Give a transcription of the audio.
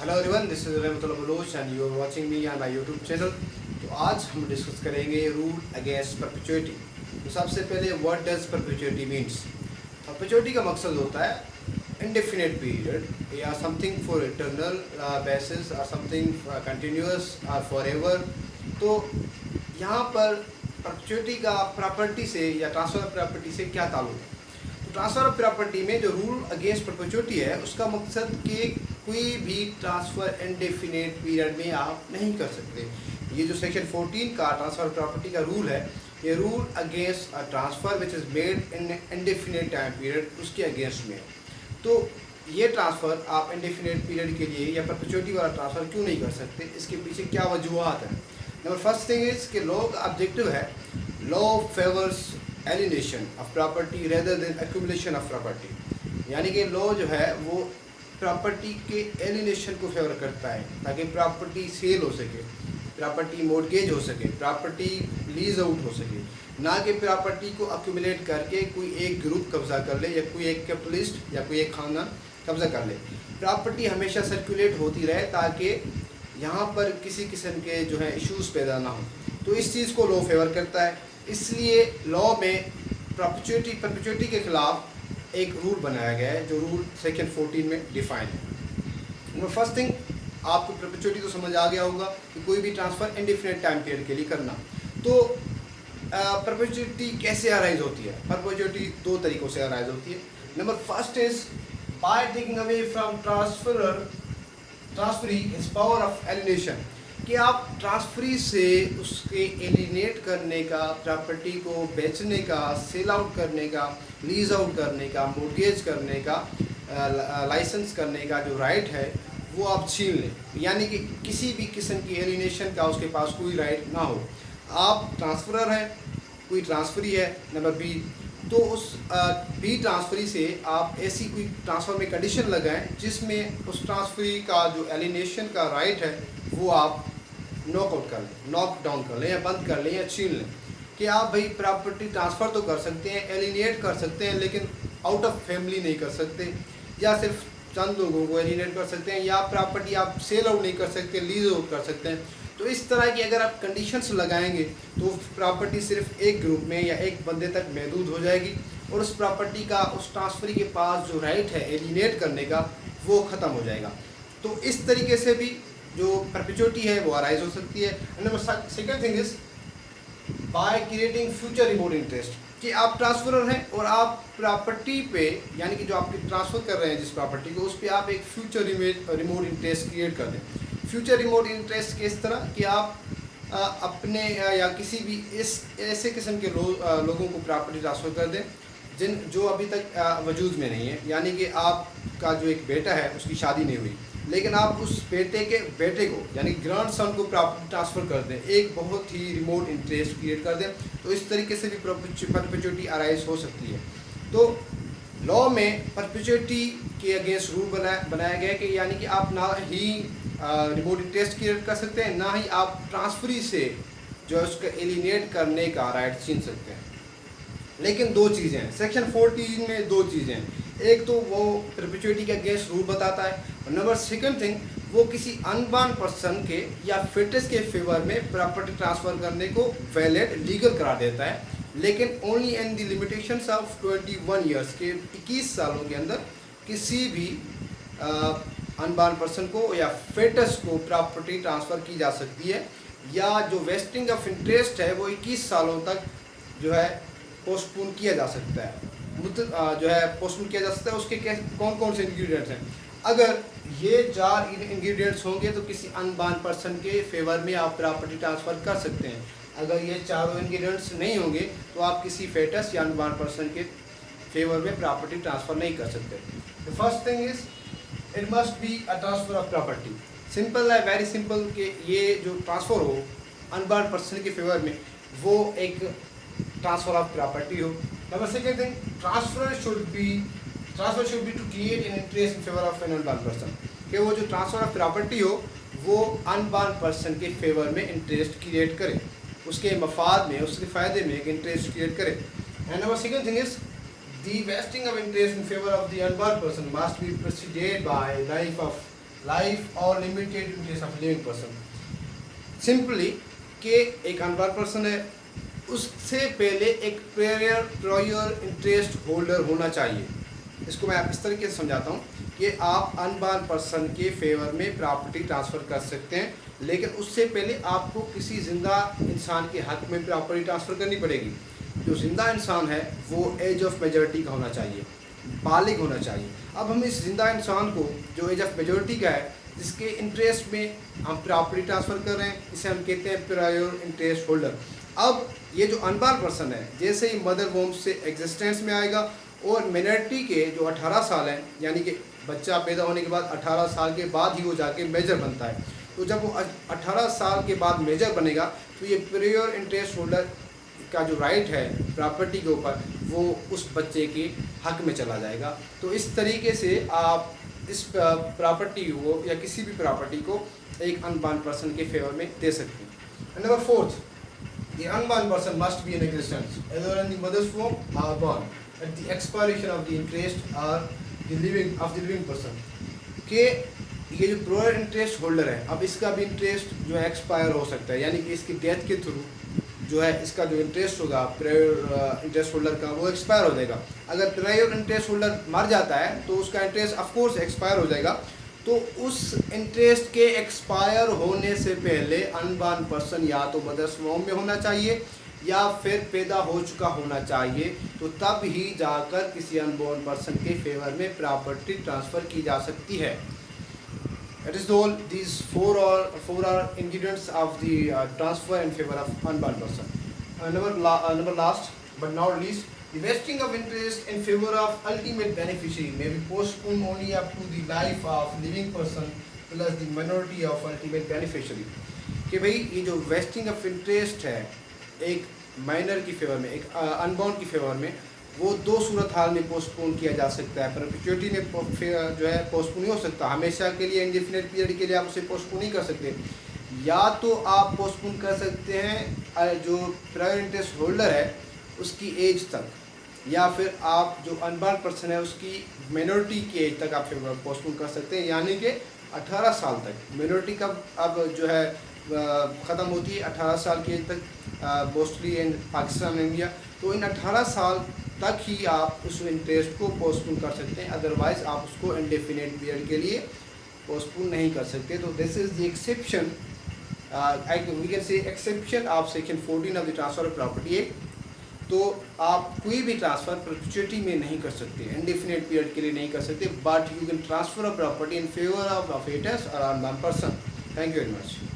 Hello everyone, this is Baloch and you are watching me on my YouTube channel. तो आज हम discuss करेंगे rule against perpetuity. तो सबसे पहले what does perpetuity means. Perpetuity का मकसद होता है इंडेफिनिट पीरियड या समथिंग फॉर इटर्नल बेसिस और समथिंग कंटिन्यूअस और फॉरएवर। तो यहाँ पर परपेचुइटी का प्रॉपर्टी से या ट्रांसफर ऑफ प्रॉपर्टी से क्या ताल्लुक है। ट्रांसफर ऑफ प्रॉपर्टी में जो रूल अगेंस्ट परपेचुइटी है उसका मकसद कि कोई भी ट्रांसफ़र इनडेफिनेट पीरियड में आप नहीं कर सकते। ये जो सेक्शन 14 का ट्रांसफर ऑफ प्रॉपर्टी का रूल है, ये rule against a transfer which is made in indefinite time period, उसके अगेंस्ट में। तो ये ट्रांसफ़र आप इनडेफिनेट पीरियड के लिए या परपेचुइटी वाला ट्रांसफ़र क्यों नहीं कर सकते, इसके पीछे क्या वजूहत है। नंबर फर्स्ट थिंग इज़ कि लॉ का ऑब्जेक्टिव है, law favours alienation of property rather than accumulation of property. यानी कि लॉ जो है वो प्रॉपर्टी के एलिनेशन को फेवर करता है ताकि प्रॉपर्टी सेल हो सके, प्रॉपर्टी मॉर्गेज हो सके, प्रॉपर्टी लीज आउट हो सके, ना कि प्रॉपर्टी को एक्यूमुलेट करके कोई एक ग्रुप कब्जा कर ले या कोई एक कैपिटलिस्ट या कोई एक खानदान कब्जा कर ले। प्रॉपर्टी हमेशा सर्कुलेट होती रहे ताकि यहाँ पर किसी किस्म के जो है इश्यूज़ पैदा ना हो। तो इस चीज़ को लॉ फेवर करता है, इसलिए लॉ में परपेचुइटी के ख़िलाफ़ एक रूल बनाया गया है जो रूल सेक्शन 14 में डिफाइन है। नंबर फर्स्ट थिंग, आपको परपेचुइटी तो समझ आ गया होगा कि कोई भी ट्रांसफ़र इंडेफिनिट टाइम पीरियड के लिए करना। तो परपेचुइटी कैसे अराइज होती है। परपेचुइटी दो तरीक़ों से अराइज होती है। Number first is by taking away from transferee his power of alienation, कि आप ट्रांसफरी से उसके एलिनेट करने का, प्रॉपर्टी को बेचने का, सेल आउट करने का, लीज आउट करने का, मोर्गेज करने का, लाइसेंस करने का जो राइट है वो आप छीन लें। यानी कि किसी भी किस्म की एलिनेशन का उसके पास कोई राइट ना हो। आप ट्रांसफरर हैं, कोई ट्रांसफरी है। नंबर बी, तो उस बी ट्रांसफरी से आप ऐसी कोई ट्रांसफ़र में कंडीशन लगाएं जिसमें उस ट्रांसफरी का जो एलिनेशन का राइट है वो आप नॉकआउट कर लें, नॉक डाउन कर लें या बंद कर लें या छीन लें। कि आप भाई प्रॉपर्टी ट्रांसफ़र तो कर सकते हैं, एलिनेट कर सकते हैं, लेकिन आउट ऑफ फैमिली नहीं कर सकते, या सिर्फ चंद लोगों को एलिनेट कर सकते हैं, या प्रॉपर्टी आप सेल आउट नहीं कर सकते, लीज आउट कर सकते हैं। तो इस तरह की अगर आप कंडीशंस लगाएंगे तो प्रॉपर्टी सिर्फ एक ग्रुप में या एक बंदे तक महदूद हो जाएगी और उस प्रॉपर्टी का, उस ट्रांसफरी के पास जो राइट है एलिनेट करने का, वो ख़त्म हो जाएगा। तो इस तरीके से भी जो परपेचुइटी है वो अराइज हो सकती है। Number second thing is by creating future remote interest, कि आप ट्रांसफरर हैं और आप प्रॉपर्टी पे, यानी कि जो आप ट्रांसफ़र कर रहे हैं जिस प्रॉपर्टी को, उस पर आप एक फ्यूचर रिमोट इंटरेस्ट क्रिएट कर दें। फ्यूचर रिमोट इंटरेस्ट किस तरह कि आप अपने या किसी भी इस ऐसे किस्म के लोगों को प्रॉपर्टी ट्रांसफ़र कर दें जो अभी तक वजूद में नहीं है। यानी कि आपका जो एक बेटा है उसकी शादी नहीं हुई, लेकिन आप उस बेटे के बेटे को यानी ग्रैंड सन को प्रॉपर्टी ट्रांसफ़र कर दें, एक बहुत ही रिमोट इंटरेस्ट क्रिएट कर दें। तो इस तरीके से भी परपेचुइटी अराइज हो सकती है। तो लॉ में परपेचुइटी के अगेंस्ट रूल बनाया गया कि यानी कि आप ना ही रिमोट इंटरेस्ट क्रिएट कर सकते हैं, ना ही आप ट्रांसफरी से जो है उसका एलिनेट करने का राइट छीन सकते हैं। लेकिन दो चीज़ें हैं, सेक्शन 14 में दो चीज़ें हैं। एक तो वो परपेचुइटी के अगेंस्ट रूल बताता है, और नंबर सेकंड थिंग वो किसी अनबॉर्न पर्सन के या फिटस के फेवर में प्रॉपर्टी ट्रांसफ़र करने को वैलिड लीगल करार देता है, लेकिन only in the limitations of 21 years के 21 सालों के अंदर किसी भी अनबॉर्न पर्सन को या फेटस को प्रॉपर्टी ट्रांसफ़र की जा सकती है, या जो वेस्टिंग ऑफ इंटरेस्ट है वो 21 सालों तक जो है पोस्टपोन किया जा सकता है, जो है पोस्टपोन किया जा सकता है। उसके कौन कौन से इंग्रेडिएंट्स हैं। अगर ये 4 इंग्रेडिएंट्स होंगे तो किसी अनबॉर्न पर्सन के फेवर में आप प्रॉपर्टी ट्रांसफ़र कर सकते हैं। अगर ये चारों इंग्रेडिएंट्स नहीं होंगे तो आप किसी फेटस या अनबॉर्न पर्सन के फेवर में प्रॉपर्टी ट्रांसफ़र नहीं कर सकते। The first thing is it must be a transfer of property. Simple है, वेरी सिंपल, कि ये जो ट्रांसफ़र हो अनबॉर्न पर्सन के फेवर में वो एक ट्रांसफ़र ऑफ प्रॉपर्टी हो। Number second thing, transfer should be to create an interest in favour of an unborn person, कि वो जो ट्रांसफ़र ऑफ प्रॉपर्टी हो वो अनबॉर्न पर्सन के फेवर में इंटरेस्ट क्रिएट करे, उसके मफाद में, उसके फ़ायदे में एक इंटरेस्ट क्रिएट करे। And number second thing is the vesting of interest in favor of the unborn person must be preceded by life of life और limited interest of living person. Simply कि एक अनबॉर्न पर्सन है, उससे पहले एक prior interest holder होना चाहिए। इसको मैं इस तरीके से समझाता हूँ कि आप अनबॉर्न पर्सन के फेवर में प्रॉपर्टी ट्रांसफ़र कर सकते हैं, लेकिन उससे पहले आपको किसी ज़िंदा इंसान के हक़ में प्रॉपर्टी ट्रांसफ़र करनी पड़ेगी। जो ज़िंदा इंसान है वो एज ऑफ मेजॉरिटी का होना चाहिए, बालिग होना चाहिए। अब हम इस ज़िंदा इंसान को जो एज ऑफ मेजॉरिटी का है, जिसके इंटरेस्ट में हम प्रॉपर्टी ट्रांसफ़र कर रहे हैं, इसे हम कहते हैं प्रायर इंटरेस्ट होल्डर। अब ये जो अनबॉर्न पर्सन है, जैसे ही मदर वोम से एग्जिस्टेंस में आएगा और मिनोरिटी के जो 18 साल हैं, यानी कि बच्चा पैदा होने के बाद 18 साल के बाद ही वो जाके मेजर बनता है। तो जब वो 18 साल के बाद मेजर बनेगा तो ये प्रायर इंटरेस्ट होल्डर का जो राइट है प्रॉपर्टी के ऊपर, वो उस बच्चे के हक में चला जाएगा। तो इस तरीके से आप इस प्रॉपर्टी को या किसी भी प्रॉपर्टी को एक अनबॉर्न पर्सन के फेवर में दे सकते हैं। Number 4, the unborn person must be in existence either in the mother's womb or born at the expiration of the interest or the living person। के ये जो प्रायर इंटरेस्ट होल्डर है, अब इसका भी इंटरेस्ट जो है एक्सपायर हो सकता है, यानी कि इसकी डेथ के थ्रू जो है इसका जो इंटरेस्ट होगा प्रायर इंटरेस्ट होल्डर का, वो एक्सपायर हो जाएगा। अगर प्रायर इंटरेस्ट होल्डर मर जाता है तो उसका इंटरेस्ट ऑफ कोर्स एक्सपायर हो जाएगा। तो उस इंटरेस्ट के एक्सपायर होने से पहले अनबॉर्न पर्सन या तो मदर्स वोम में होना चाहिए या फिर पैदा हो चुका होना चाहिए, तो तब ही जाकर किसी अनबॉर्न पर्सन के फेवर में प्रॉपर्टी ट्रांसफ़र की जा सकती है। It is all these four are ingredients of the transfer in favor of unborn person. Number last but not least, the vesting of interest in favor of ultimate beneficiary may be postponed only up to the life of living person plus the minority of ultimate beneficiary। कि भाई ये जो wasting of interest है एक minor की favour में, एक unborn की फेवर में, वो दो सूरत हाल में पोस्टपोन किया जा सकता है। परपेचुइटी में जो है पोस्टपोन नहीं हो सकता, हमेशा के लिए इंडेफिनिट पीरियड के लिए आप उसे पोस्टपोन नहीं कर सकते। या तो आप पोस्टपोन कर सकते हैं जो प्रायर इंटरेस्ट होल्डर है उसकी एज तक, या फिर आप जो अनबॉर्न पर्सन है उसकी मिनोरिटी की एज तक आप पोस्टपोन कर सकते हैं, यानी कि 18 साल तक। मिनोरिटी कब अब जो है ख़त्म होती है 18 साल की एज तक, मोस्टली इन पाकिस्तान इंडिया। तो इन 18 साल तक ही आप उस इंटरेस्ट को पोस्टपोन कर सकते हैं, अदरवाइज़ आप उसको इंडेफिनिट पीरियड के लिए पोस्टपोन नहीं कर सकते। तो this is the exception, we can say exception of section 14 of the transfer of property act. तो आप कोई भी ट्रांसफ़र परपेचुइटी में नहीं कर सकते, इंडेफिनिट पीरियड के लिए नहीं कर सकते, but you can transfer of property in favour of foetus और unborn person. Thank you very much.